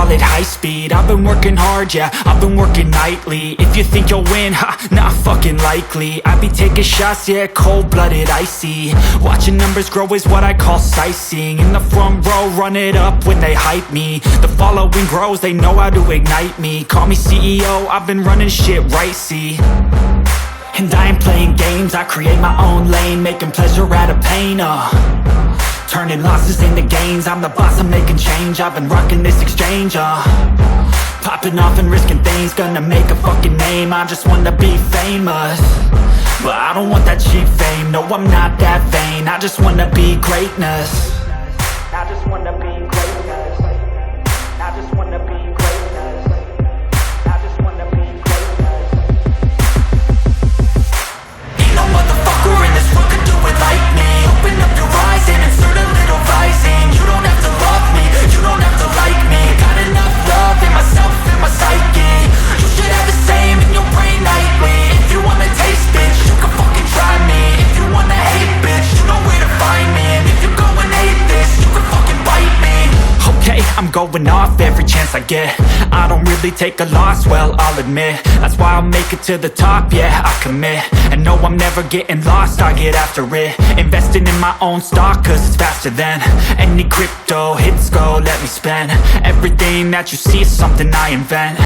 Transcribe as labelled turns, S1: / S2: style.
S1: call it high speed. I've been working hard, yeah, I've been working nightly. If you think you'll win, ha, not fucking likely. I be taking shots, yeah, cold-blooded, icy. Watching numbers grow is what I call sightseeing. In the front row, run it up when they hype me. The following grows, they know how to ignite me. Call me CEO, I've been running shit right, see. And I ain't playing games, I create my own lane, making pleasure out of pain, turning losses into gains. I'm the boss, I'm making change. I've been rocking this exchange, popping off and risking things. Gonna make a fucking name, I just wanna be famous. But I don't want that cheap fame, no, I'm not that vain. I just wanna be greatness. I just wanna be greatness. I just wanna be greatness. I just wanna be greatness. Ain't no motherfucker in this world could do it like me. Open up your eyes and insert a little rising. You don't have to love me, you don't have to like me. Got enough love in myself and my psyche. You should have the same in your brain nightly. If you wanna taste, bitch, you can fucking try me. If you wanna hate, bitch, you know where to find me. And if you go and hate this, you can fucking bite me. Okay, I'm going off every chance I get. I don't really take a loss, well, I'll admit. That's why I'll make it to the top, yeah, I commit. And no, I'm never getting lost, I get after it. Investing in my own stock, cause it's faster than any crypto hits go, let me spend. Everything that you see is something I invent.